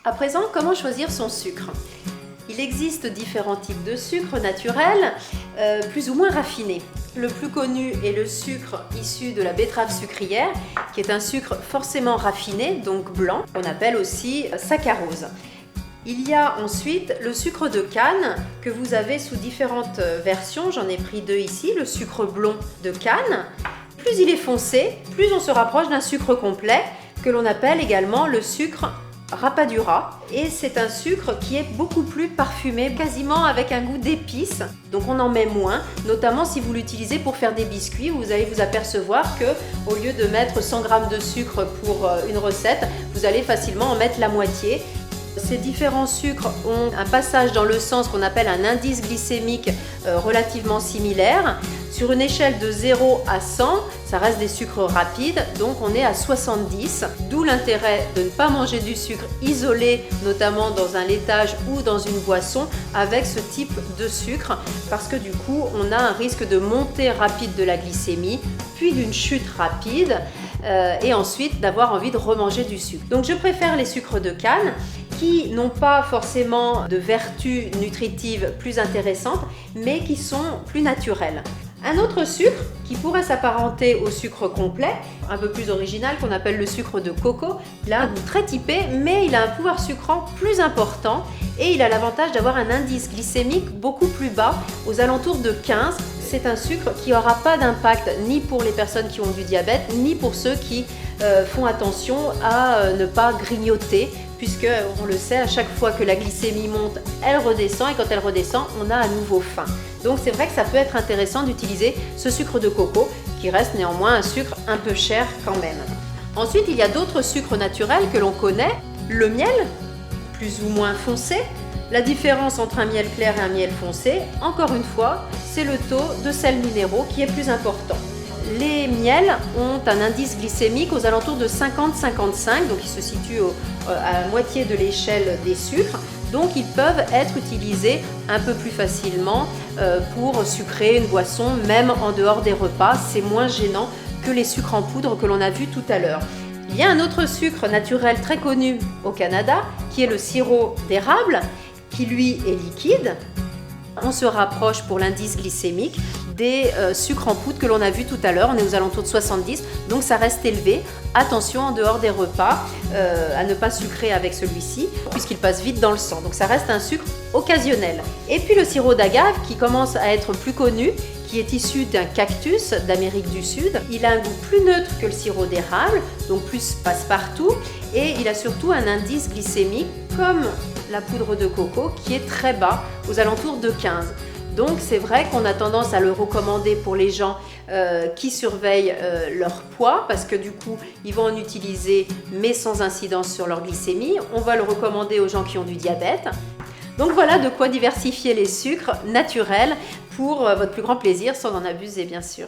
À présent, comment choisir son sucre? Il existe différents types de sucre naturels, plus ou moins raffinés. Le plus connu est le sucre issu de la betterave sucrière, qui est un sucre forcément raffiné, donc blanc, qu'on appelle aussi saccharose. Il y a ensuite le sucre de canne, que vous avez sous différentes versions. J'en ai pris deux ici, le sucre blond de canne. Plus il est foncé, plus on se rapproche d'un sucre complet, que l'on appelle également le sucre Rapadura, et c'est un sucre qui est beaucoup plus parfumé, quasiment avec un goût d'épices, donc on en met moins, notamment si vous l'utilisez pour faire des biscuits. Vous allez vous apercevoir que au lieu de mettre 100 g de sucre pour une recette, vous allez facilement en mettre la moitié. Ces différents sucres ont un passage dans le sang, ce qu'on appelle un indice glycémique relativement similaire. Sur une échelle de 0 à 100, ça reste des sucres rapides, donc on est à 70, d'où l'intérêt de ne pas manger du sucre isolé, notamment dans un laitage ou dans une boisson, avec ce type de sucre, parce que du coup, on a un risque de montée rapide de la glycémie, puis d'une chute rapide, et ensuite d'avoir envie de remanger du sucre. Donc je préfère les sucres de canne, qui n'ont pas forcément de vertus nutritives plus intéressantes, mais qui sont plus naturelles. Un autre sucre qui pourrait s'apparenter au sucre complet, un peu plus original, qu'on appelle le sucre de coco. Il a un goût très typé, mais il a un pouvoir sucrant plus important et il a l'avantage d'avoir un indice glycémique beaucoup plus bas, aux alentours de 15. C'est un sucre qui n'aura pas d'impact ni pour les personnes qui ont du diabète, ni pour ceux qui font attention à ne pas grignoter, puisque on le sait, à chaque fois que la glycémie monte, elle redescend, et quand elle redescend, on a à nouveau faim. Donc c'est vrai que ça peut être intéressant d'utiliser ce sucre de coco, qui reste néanmoins un sucre un peu cher quand même. Ensuite, il y a d'autres sucres naturels que l'on connaît. Le miel, plus ou moins foncé. La différence entre un miel clair et un miel foncé, encore une fois, c'est le taux de sels minéraux qui est plus important. Les miels ont un indice glycémique aux alentours de 50-55, donc ils se situent à la moitié de l'échelle des sucres. Donc ils peuvent être utilisés un peu plus facilement pour sucrer une boisson, même en dehors des repas. C'est moins gênant que les sucres en poudre que l'on a vu tout à l'heure. Il y a un autre sucre naturel très connu au Canada, qui est le sirop d'érable, qui lui est liquide. On se rapproche pour l'indice glycémique des sucres en poudre que l'on a vu tout à l'heure. On est aux alentours de 70, donc ça reste élevé. Attention en dehors des repas à ne pas sucrer avec celui-ci, puisqu'il passe vite dans le sang. Donc ça reste un sucre occasionnel. Et puis le sirop d'agave, qui commence à être plus connu, qui est issu d'un cactus d'Amérique du Sud. Il a un goût plus neutre que le sirop d'érable, donc plus passe-partout, et il a surtout un indice glycémique comme la poudre de coco qui est très bas, aux alentours de 15. Donc c'est vrai qu'on a tendance à le recommander pour les gens qui surveillent leur poids, parce que du coup ils vont en utiliser mais sans incidence sur leur glycémie. On va le recommander aux gens qui ont du diabète. Donc voilà de quoi diversifier les sucres naturels pour votre plus grand plaisir, sans en abuser bien sûr.